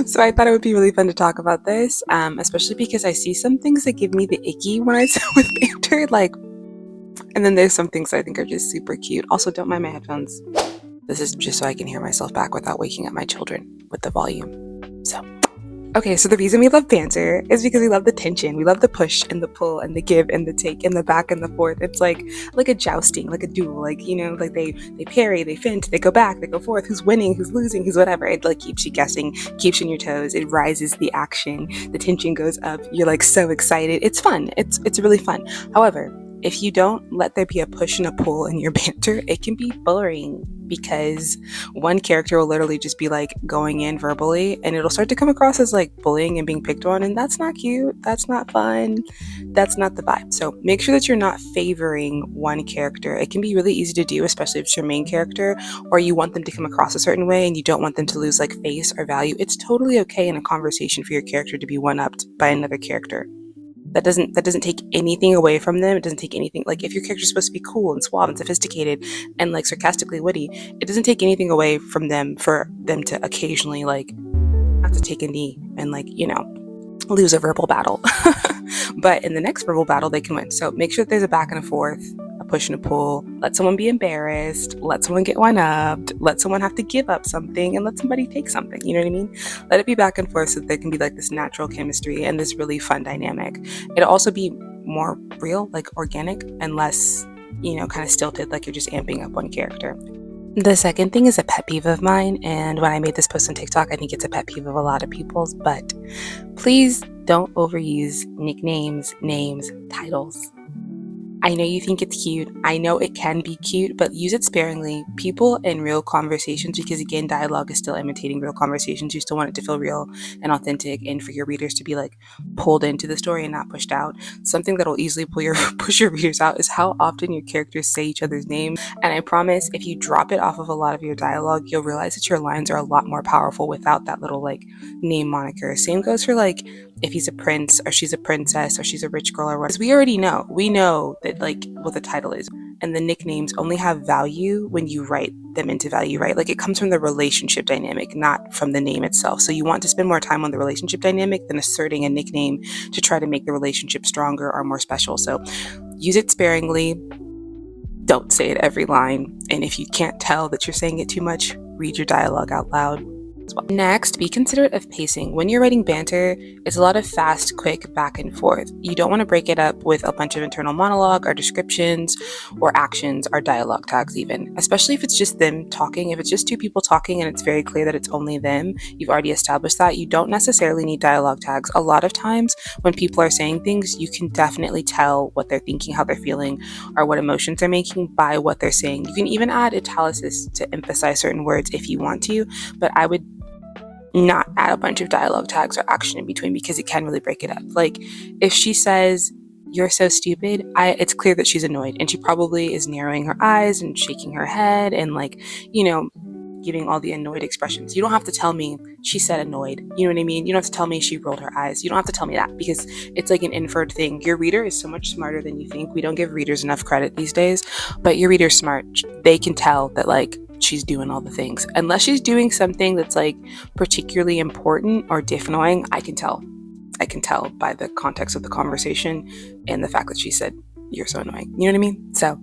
So I thought it would be really fun to talk about this, especially because I see some things that give me the icky when I sit with banter, like, and then there's some things that I think are just super cute. Also, don't mind my headphones. This is just so I can hear myself back without waking up my children with the volume. So, okay, so the reason we love banter is because we love the tension. We love the push and the pull and the give and the take and the back and the forth. It's like a jousting, like a duel. Like, like they parry, they feint, they go back, they go forth. Who's winning, who's losing, who's whatever. It like keeps you guessing, keeps you on your toes. It rises the action. The tension goes up. You're like so excited. It's fun. It's really fun. However, if you don't let there be a push and a pull in your banter, it can be boring because one character will literally just be like going in verbally and it'll start to come across as like bullying and being picked on, and that's not cute. That's not fun. That's not the vibe. So make sure that you're not favoring one character. It can be really easy to do, especially if it's your main character or you want them to come across a certain way and you don't want them to lose like face or value. It's totally okay in a conversation for your character to be one-upped by another character. That doesn't take anything away from them. It doesn't take anything, like if your character's supposed to be cool and suave and sophisticated and like sarcastically witty, it doesn't take anything away from them for them to occasionally like have to take a knee and like, lose a verbal battle. But in the next verbal battle, they can win. So make sure that there's a back and a forth, a push and a pull. Let someone be embarrassed. Let someone get one-upped. Let someone have to give up something and let somebody take something. You know what I mean? Let it be back and forth so that there can be like this natural chemistry and this really fun dynamic. It'll also be more real, like organic, and less, kind of stilted, like you're just amping up one character. The second thing is a pet peeve of mine, and when I made this post on TikTok, I think it's a pet peeve of a lot of people's, but please don't overuse nicknames, names, titles. I know you think it's cute. I know it can be cute, but use it sparingly. People in real conversations, because again, dialogue is still imitating real conversations. You still want it to feel real and authentic and for your readers to be like pulled into the story and not pushed out. Something that'll easily push your readers out is how often your characters say each other's names. And I promise if you drop it off of a lot of your dialogue, you'll realize that your lines are a lot more powerful without that little like name moniker. Same goes for like if he's a prince or she's a princess or she's a rich girl or what. We already know. We know that like what the title is, and the nicknames only have value when you write them into value, right? Like it comes from the relationship dynamic, not from the name itself. So you want to spend more time on the relationship dynamic than asserting a nickname to try to make the relationship stronger or more special. So use it sparingly. Don't say it every line. And if you can't tell that you're saying it too much, read your dialogue out loud. Next, be considerate of pacing. When you're writing banter, it's a lot of fast, quick back and forth. You don't want to break it up with a bunch of internal monologue or descriptions or actions or dialogue tags even, especially if it's just them talking. If it's just two people talking and it's very clear that it's only them, you've already established that. You don't necessarily need dialogue tags. A lot of times when people are saying things, you can definitely tell what they're thinking, how they're feeling, or what emotions they're making by what they're saying. You can even add italics to emphasize certain words if you want to, but I would not add a bunch of dialogue tags or action in between because it can really break it up. Like if she says, "You're so stupid," it's clear that she's annoyed, and she probably is narrowing her eyes and shaking her head and like, giving all the annoyed expressions. You don't have to tell me she said annoyed. You know what I mean? You don't have to tell me she rolled her eyes. You don't have to tell me that because it's like an inferred thing. Your reader is so much smarter than you think. We don't give readers enough credit these days, but your reader's smart. They can tell that like she's doing all the things. Unless she's doing something that's like particularly important or annoying, I can tell by the context of the conversation and the fact that she said, "You're so annoying." You know what I mean? So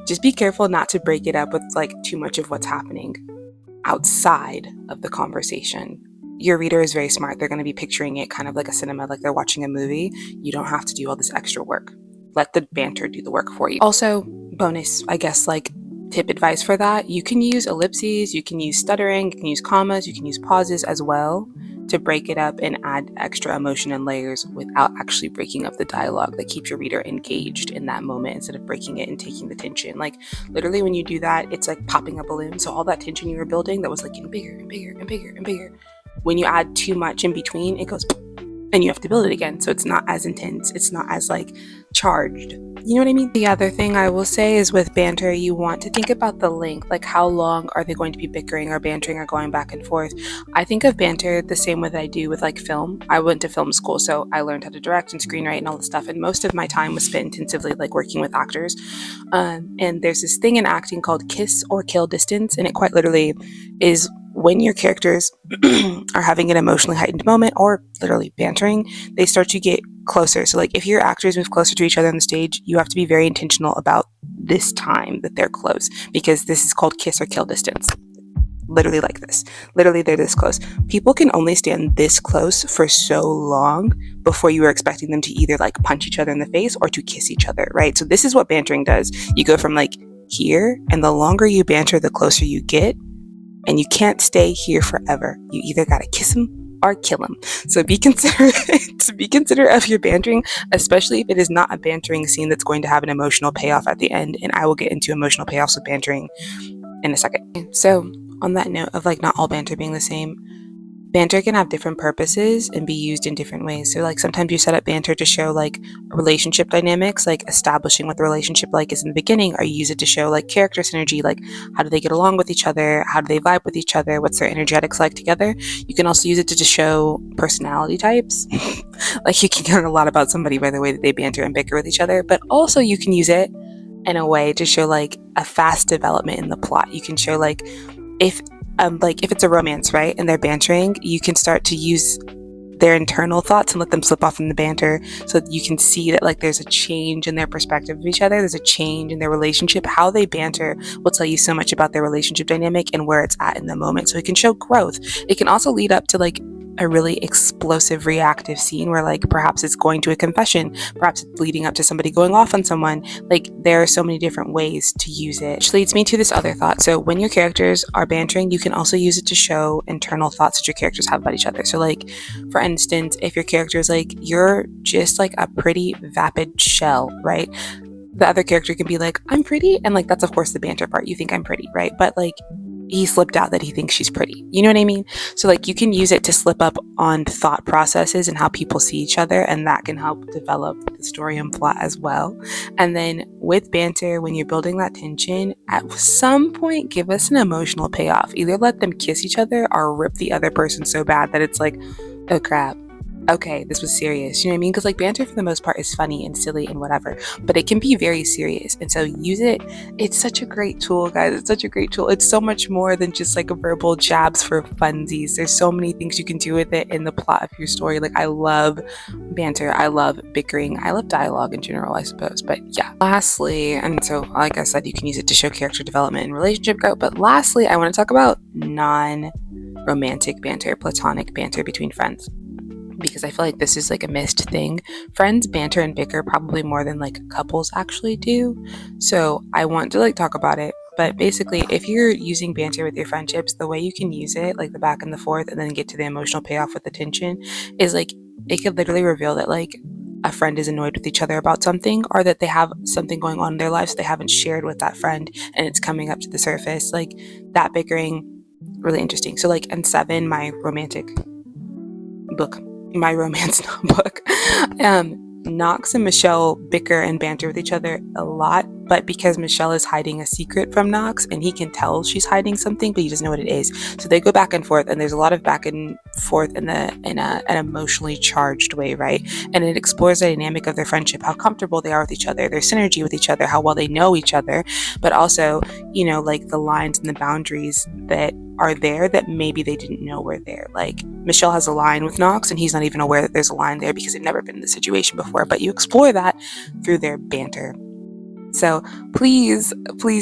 just be careful not to break it up with like too much of what's happening outside of the conversation. Your reader is very smart. They're going to be picturing it kind of like a cinema, like they're watching a movie. You don't have to do all this extra work. Let the banter do the work for you. Also, bonus, I guess, like tip advice for that, you can use ellipses, you can use stuttering, you can use commas, you can use pauses as well to break it up and add extra emotion and layers without actually breaking up the dialogue that keeps your reader engaged in that moment instead of breaking it and taking the tension. Like literally when you do that, it's like popping a balloon. So all that tension you were building that was like getting bigger and bigger and bigger and bigger, when you add too much in between, it goes and you have to build it again. So it's not as intense. It's not as like charged. You know what I mean? The other thing I will say is with banter, you want to think about the length. Like how long are they going to be bickering or bantering or going back and forth? I think of banter the same way that I do with like film. I went to film school, so I learned how to direct and screenwrite and all this stuff. And most of my time was spent intensively like working with actors. And there's this thing in acting called kiss or kill distance. And it quite literally is when your characters are having an emotionally heightened moment or literally bantering, they start to get closer. So like if your actors move closer to each other on the stage, you have to be very intentional about this time that they're close, because this is called kiss or kill distance. Literally like this. Literally they're this close. People can only stand this close for so long before you are expecting them to either like punch each other in the face or to kiss each other, right? So this is what bantering does. You go from like here, and the longer you banter, the closer you get, and you can't stay here forever. You either gotta kiss him or kill him. So be considerate. Be considerate of your bantering, especially if it is not a bantering scene that's going to have an emotional payoff at the end. And I will get into emotional payoffs with bantering in a second. So on that note of like not all banter being the same, banter can have different purposes and be used in different ways. So like sometimes you set up banter to show like relationship dynamics, like establishing what the relationship like is in the beginning, or you use it to show like character synergy, like how do they get along with each other, how do they vibe with each other, what's their energetics like together. You can also use it to just show personality types. Like you can learn a lot about somebody by the way that they banter and bicker with each other, but also you can use it in a way to show like a fast development in the plot. You can show like if it's a romance, right, and they're bantering, you can start to use their internal thoughts and let them slip off in the banter, so that you can see that like there's a change in their perspective of each other, there's a change in their relationship. How they banter will tell you so much about their relationship dynamic and where it's at in the moment. So it can show growth. It can also lead up to like a really explosive reactive scene where like perhaps it's going to a confession, perhaps it's leading up to somebody going off on someone. Like there are so many different ways to use it, which leads me to this other thought. So when your characters are bantering, you can also use it to show internal thoughts that your characters have about each other. So like for instance, if your character is like, you're just like a pretty vapid shell, right, the other character can be like, I'm pretty, and like that's of course the banter part, you think I'm pretty, right, but like he slipped out that he thinks she's pretty. You know what I mean? So like you can use it to slip up on thought processes and how people see each other, and that can help develop the story and plot as well. And then with banter, when you're building that tension, at some point give us an emotional payoff. Either let them kiss each other or rip the other person so bad that it's like, oh crap, okay, this was serious. You know what I mean? Because like banter for the most part is funny and silly and whatever, but it can be very serious. And so use it. It's such a great tool, guys. It's such a great tool. It's so much more than just like verbal jabs for funsies. There's so many things you can do with it in the plot of your story. Like I love banter. I love bickering. I love dialogue in general, I suppose. But yeah. Lastly, and so like I said, you can use it to show character development and relationship growth. But lastly, I want to talk about non-romantic banter, platonic banter between friends, because I feel like this is like a missed thing. Friends banter and bicker probably more than like couples actually do. So I want to like talk about it. But basically, if you're using banter with your friendships, the way you can use it, like the back and the forth, and then get to the emotional payoff with the tension, is like it could literally reveal that like a friend is annoyed with each other about something, or that they have something going on in their lives they haven't shared with that friend, and it's coming up to the surface. Like that bickering, really interesting. So like in Seven, my romance book, Knox and Michelle bicker and banter with each other a lot, but because Michelle is hiding a secret from Knox and he can tell she's hiding something, but he doesn't know what it is. So they go back and forth, and there's a lot of back and forth in an emotionally charged way, right? And it explores the dynamic of their friendship, how comfortable they are with each other, their synergy with each other, how well they know each other, but also, you know, like the lines and the boundaries that are there that maybe they didn't know were there. Like Michelle has a line with Knox and he's not even aware that there's a line there because they've never been in the situation before, but you explore that through their banter. So please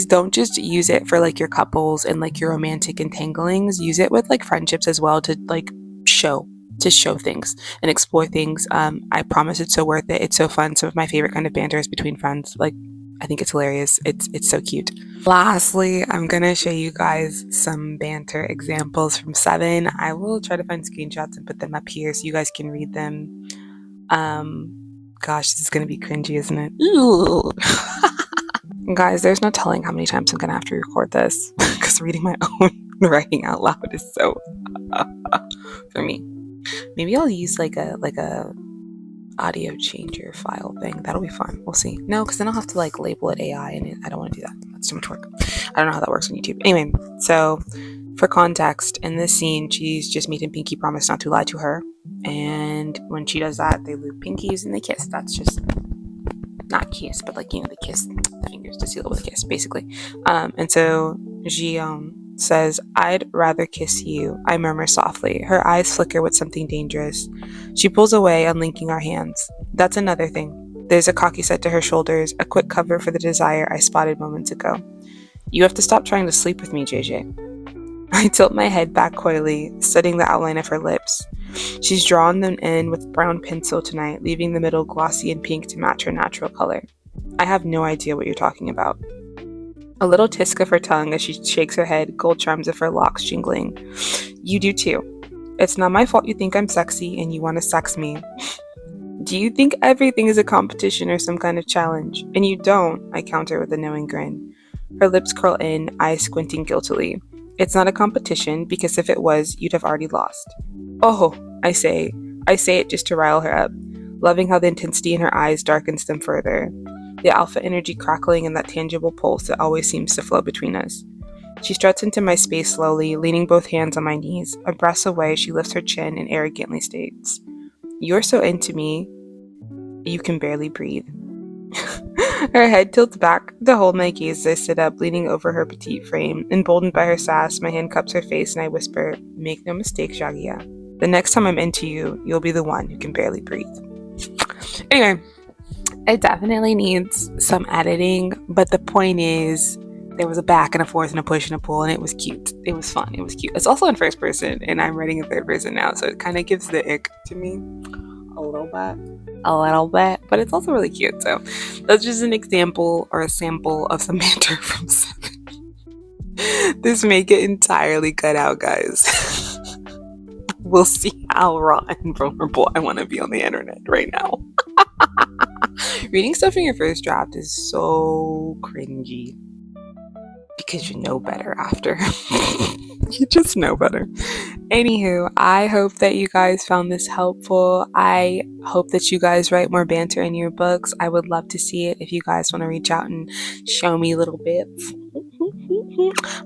don't just use it for like your couples and like your romantic entanglings. Use it with like friendships as well, to like show things and explore things. I promise it's so worth it. It's so fun. Some of my favorite kind of banter is between friends. Like I think it's hilarious. It's so cute. Lastly, I'm gonna show you guys some banter examples from Seven. I will try to find screenshots and put them up here so you guys can read them. Gosh, this is gonna be cringy, isn't it? Ooh. Guys, there's no telling how many times I'm gonna have to record this because reading my own writing out loud is so for me. Maybe I'll use like a audio changer file thing. That'll be fun. We'll see. No, because then I'll have to like label it AI, and I don't want to do that. That's too much work. I don't know how that works on YouTube. Anyway, so for context, in this scene, she's just made him Pinky promise not to lie to her, and when she does that, they loop pinkies and they kiss. That's just not kiss, but like, you know, they kiss the fingers to seal it with a kiss, basically. And so she says, "I'd rather kiss you," I murmur softly. Her eyes flicker with something dangerous. She pulls away, unlinking our hands. That's another thing. There's a cocky set to her shoulders, a quick cover for the desire I spotted moments ago. "You have to stop trying to sleep with me, JJ." I tilt my head back coyly, studying the outline of her lips. She's drawn them in with brown pencil tonight, leaving the middle glossy and pink to match her natural color. I have no idea what you're talking about. A little tisk of her tongue as she shakes her head, gold charms of her locks jingling. You do too. It's not my fault you think I'm sexy and you want to sex me. Do you think everything is a competition or some kind of challenge? And you don't, I counter with a knowing grin. Her lips curl in, eyes squinting guiltily. It's not a competition, because if it was, you'd have already lost. Oh, I say it just to rile her up, loving how the intensity in her eyes darkens them further. The alpha energy crackling in that tangible pulse that always seems to flow between us. She struts into my space slowly, leaning both hands on my knees. A breath away, she lifts her chin and arrogantly states, "You're so into me, you can barely breathe." Her head tilts back to hold my gaze as I sit up, leaning over her petite frame. Emboldened by her sass, my hand cups her face and I whisper, "Make no mistake, Shagia. The next time I'm into you, you'll be the one who can barely breathe." Anyway, it definitely needs some editing, but the point is, there was a back and a forth and a push and a pull, and it was cute. It was fun. It was cute. It's also in first person, and I'm writing in third person now, so it kind of gives the ick to me a little bit, but it's also really cute. So that's just an example or a sample of some banter from 7. This may get entirely cut out, guys. We'll see how raw and vulnerable I want to be on the internet right now. Reading stuff in your first draft is so cringy because you know better after. You just know better. Anywho, I hope that you guys found this helpful. I hope that you guys write more banter in your books. I would love to see it if you guys want to reach out and show me little bits.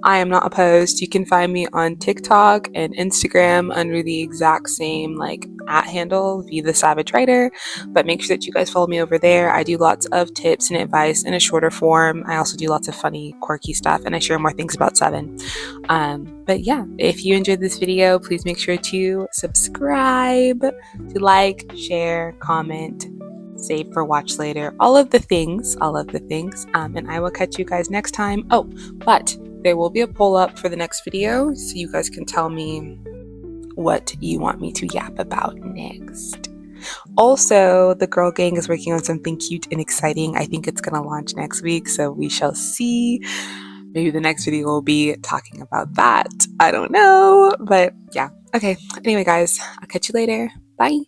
I am not opposed. You can find me on TikTok and Instagram under the exact same @ handle, Be the Savage Writer, but make sure that you guys follow me over there. I do lots of tips and advice in a shorter form. I also do lots of funny, quirky stuff, and I share more things about 7. But yeah, if you enjoyed this video, please make sure to subscribe, to like, share, comment, save for watch later, all of the things, and I will catch you guys next time. Oh, but there will be a poll up for the next video, so you guys can tell me what you want me to yap about next. Also, the Girl Gang is working on something cute and exciting. I think it's gonna launch next week, so we shall see. Maybe the next video will be talking about that. I don't know, but yeah. Okay, anyway guys, I'll catch you later. Bye.